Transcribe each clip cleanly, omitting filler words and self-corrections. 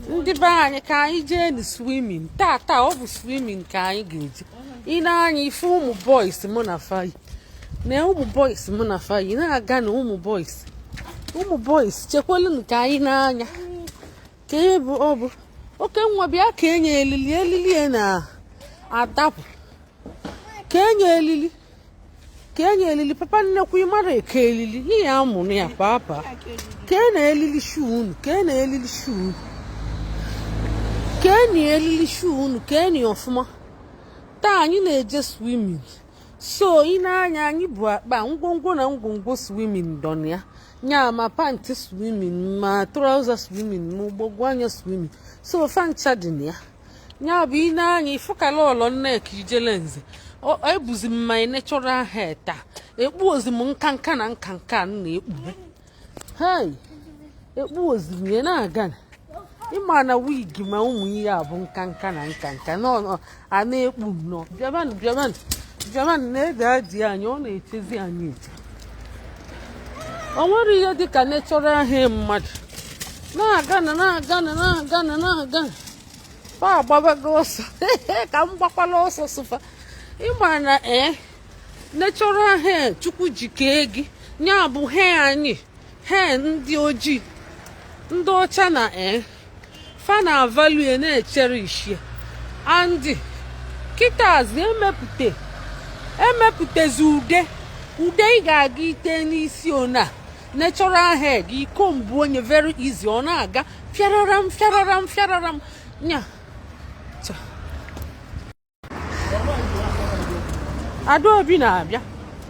Ndị be anyị ka anyị jee na swimming tata ọ bụ swimming ka anyị ga-eje ị na-anya ife ụmụ boys mụ na fayi na ụmụ boys mụ na fayi na-aga na ụmụ boys chekwalụ ka anyị na-anya ka ebe ọ bụ oke nwa bịa ka enye elili na-adapụ ka enye elili papa nnekwu ịmara eke elili ihe amụrụ ya papa ka e na-elili shuu unu elili shuu unu keni ọfụma taa anyị na-eje swimming so ị na-anya anyị bụ akpa ngwongwo na ngwongwo swimming dọn ya nya ma panti swimming ma trouser swimming ma ụgbọgwụ anya swimming so fancha dị na ya nya bụ ị na-anya ifu ka Lọọlọ Nneka Ijelenze ebuzi m my natural hair taa ekpu ozi m nkanka na nkanka na-ekpube hei ekpu ozi m ya na-aga ịma na wig ma ụmụ ihe a bụ nkanka na nkanka a na-ekpu nnọọ bịabanụ na-ede adị anyị ọ na-echezi anyị eche o nwere ihe dịka natural hair mmadụ na-aga pa agbabago ọsọ ka m gbakwala ọsọ sụfa ịma na natural hair chukwu ji kee gị nya bụ hair anyị hair ndị ojii ndị ọcha na fa na value na-echere ishi andị kịtazi emepụtazi ude ị ga-aga ite n'isi ona natural hair gị kombu onye very easy ọ na-aga fiararam nya Adaobi na-abịa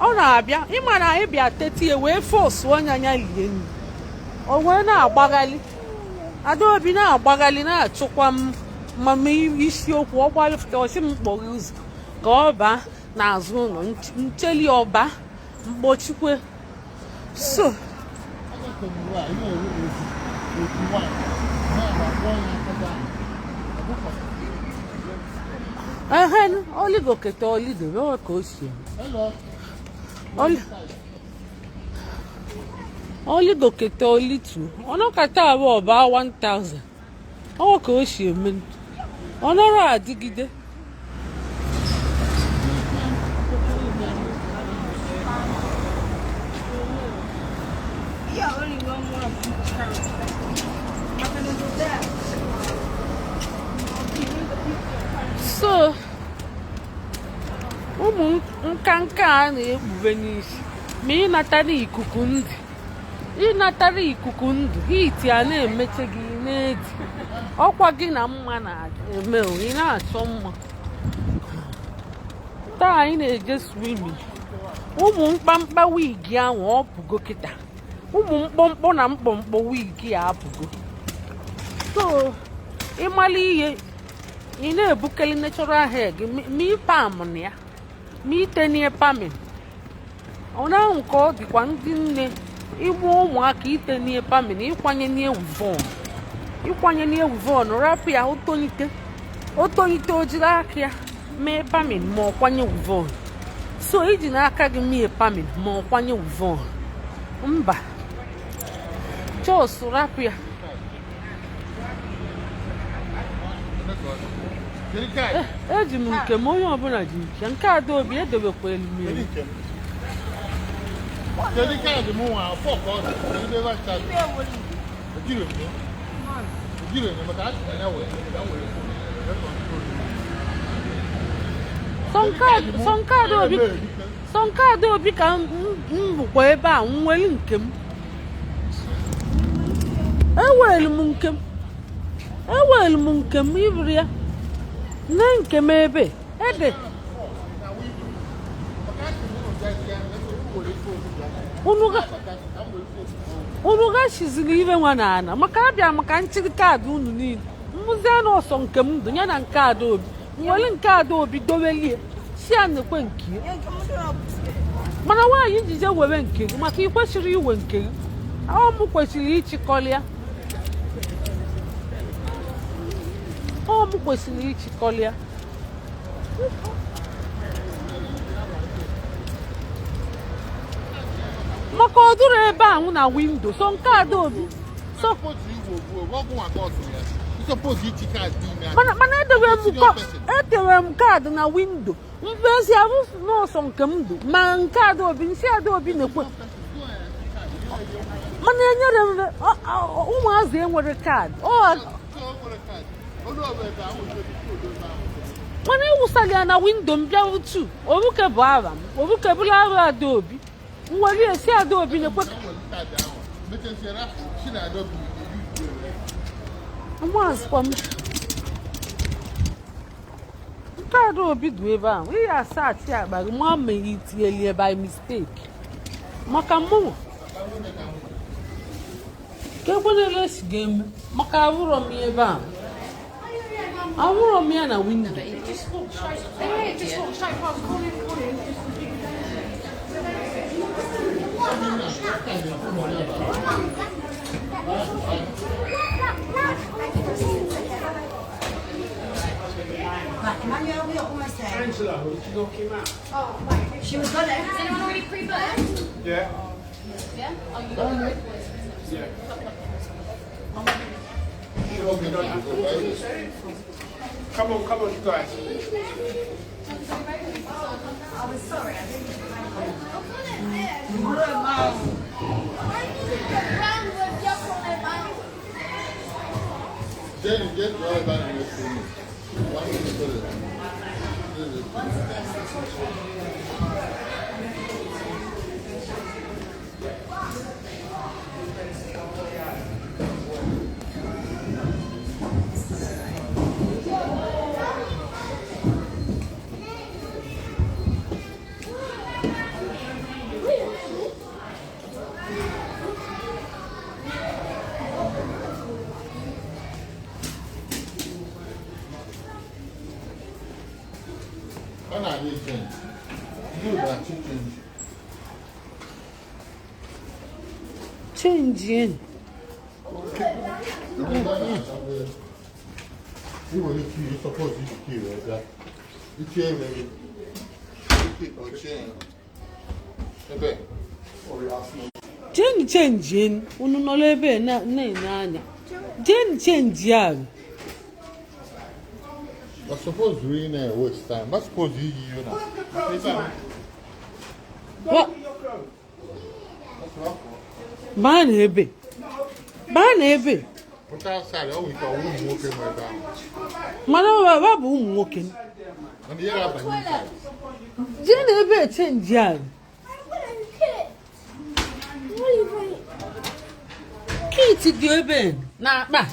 ọ na-abịa ịma na ịbịa tetie wee fọsụ anya lie nri o wee na-agbaghalị Adaobi na-agbaghalị na-achụkwa mama isiokwu ọ gbalịfụta ọsị m kpọrọ ụzọ ka ọ baa n'azụ ụlọ ncheli ọba mgbochikwe so oligokete olidobe ọ ka o si oligokete olitu ọnọkata abụọ ọba 1000 ọ ka o si eme ọ nọrọ adịgide so ụmụ nkanka a na-ekpube n'isi ma ịnatara ikuku ndụ hiti a na-emeche gị n'edi ọkwa gị na mma na-eme ị na-achọ mma taa anyị na-eje swimming ụmụ mkpamkpa wigi ahụ ọ pụgo kịta ụmụ mkpọmkpọ na mkpọmkpọ wigi a apụgo so ịmala ihe ị na-ebukeli natural hair gị ma ịpam na ya ma itenye pamin ọ na-ahụ ka ọ dịkwa ndị nne igbu ụmụaka itenye pamin ịkwanye wivon rapụ ya otonite ojiri aka ya mee pamin ma ọ kwanye wivon so iji n'aka gị mee pamin ma ọ kwanye wivon mba jos rapụ ya eji m nke m onye ọbụla ji nke Adaobi edobekwa elu mmiri sọ nke Adaobi ka m bụkwa ebe a nwere nke m ewelu m nke m iburu ya nne nke m ebe ede unu gachiziri ibe nwa na ana maka abịa maka nchiri kaadị unu niile mmụzi anụ ọsọ nke m ndụ ya na nke Adaobi nwere nke Adaobi dowelie si a na-ekwe nke ya mana nwaanyị jije were nke gị maka ị kwesịrị iwe nke gị ọ m kwesịrị ịchịkọli ya maka ọ dụrụ ebe ahụ na windo so nke Adaobi so supposed to use card now? Man, card na window. Mfesi avu no son kamdu. Man card obi nsi ade obi nekwe. Man enyere umuazi enwere card. Man ewusali na window mbia utu. Oruke bo ara. Oruke bula ara ade obi. Nwari esi ade obi nekwe. Card obi do eba. We are sat here by mom may it by mistake. Makamu. Kebole less game. Makavuro mi eba. Avuro mi na window. Just walk straight. Just walk straight past. Call him. Emmanuel, we are almost there. Angela, did you knock him out? Oh, wait. She was gonna. Is anyone already pre-booked? Yeah. Yeah? Oh, you got it? Yeah. Come on, you guys. I was sorry. I didn't. Jenny, get right back in the scene. When are they change? You that change. Changing. You will need to, you suppose you should kill like that. You kill maybe. You or change. Okay. Changing. Unu no lebe na anya. Change ya. But suppose we in a waste time. But suppose you now. What? Ban ebe. But outside, oh, we can walk in my down. Mana wa bu umu nwoke. And the other inside. Je na ebe change ya. Kit di ebe na akpa.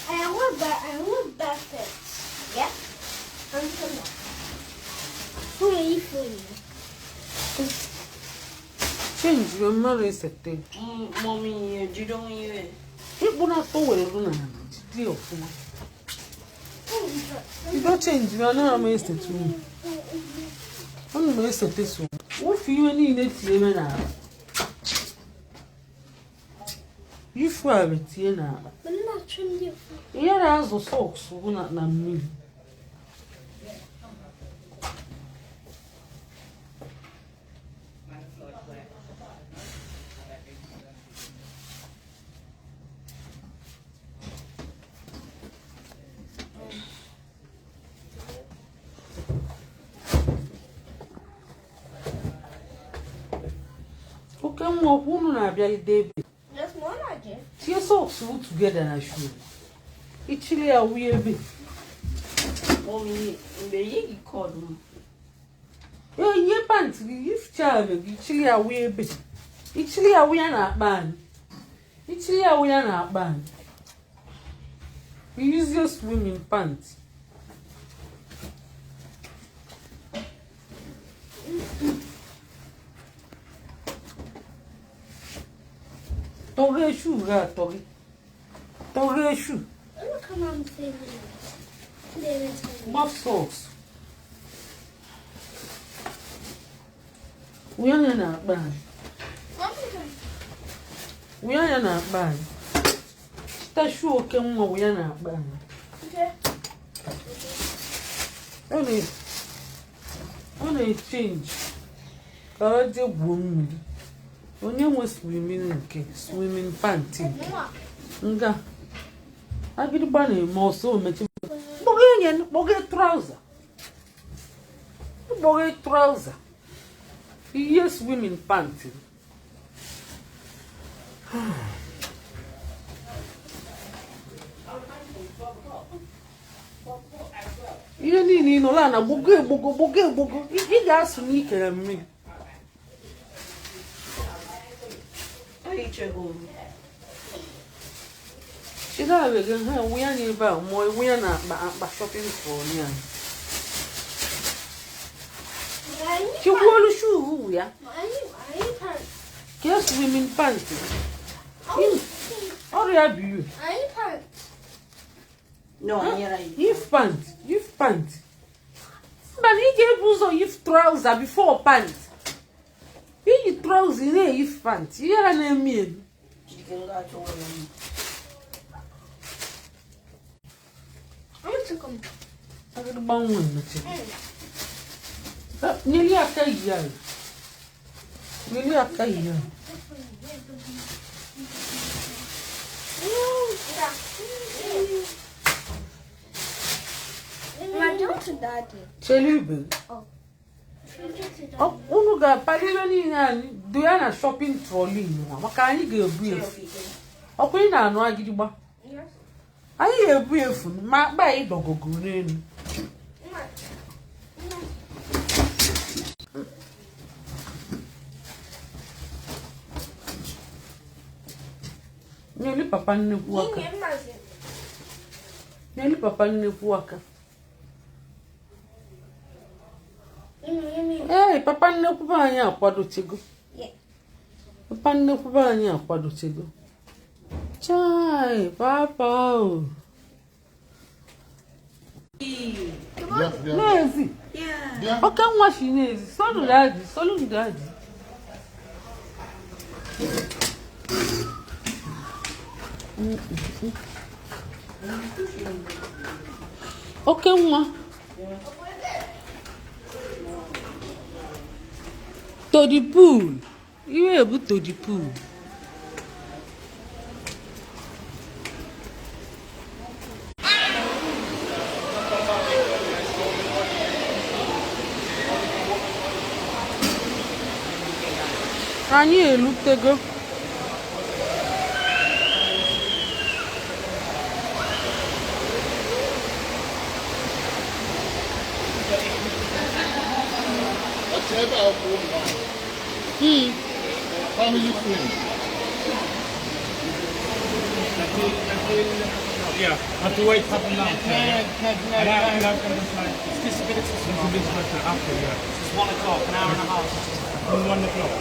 I want baskets. Yeah? I'm coming. Who are you for you? Change your mother sete. Mommy, you don't you. Ibu na to we ru na di ofuma. You don't change your na ma sete tu. Onu ma sete so. Wo fi we ni na tie me na. You for it tie na. I'm not trying to. Here has the socks na mmiri. Okay, mo unu na abia David. Just one idea. Tie socks together na shoe. Ichili ya wiebe. Mommy, the yegi called. Ye pants if child ichili ya wiebe. Ichili ya we na akpan. Ichili ya we na akpan. We use your swimming pants. Toge shoe ga toge. Toge shoe. Look how I'm feeling. What socks? We are na akpan. We are na akpan. Ta shoe oke nwa we are na akpan. Okay. Only change. ka ọ jee gwuo mmiri. Onye nwe swimming panty nga agịrịgba na-eme ọsọ omechi kpọghe trouser ihe swimming panty ihe niile ị nọla na gbogo egbogo ị ga-asụ n'ikere mmiri. Ị ga-abịa ha enwe ya n'ebe a mụọ enwe ya na akpa shopping for ya. Chikwolu shoe ya. Ke swimming pants. Ọrịa bụ No, if pants. But ị ga-ebu ụzọ if trouser before pants. Iji trouser na-eyif pants. Ihe ha na-eme elu. Agịrịgbanwe nnochi. Nyeli aka yi ya. Chelibe. Unu ga-apalire niile anyị do ya na shopping trolley nwa maka anyị ga-ebu efu. Ọkwa ị na-anụ agịrịgba. Anyị ga-ebu efu ma akpa anyị dọgogo n'elu. Nyeli papa nnekwu aka. Ee, papa nnekwu anyị akwadotego. Chai, papa o. N'ezi. Oke nwa shi n'ezi. Solu daddy. Oke nwa. To the pool. Iwe ebu to the pool. Anyị elutego. Family friend. Yeah, have to wait half an hour. It's disability after, yeah. It's 1 o'clock, an hour and a half. 1 o'clock.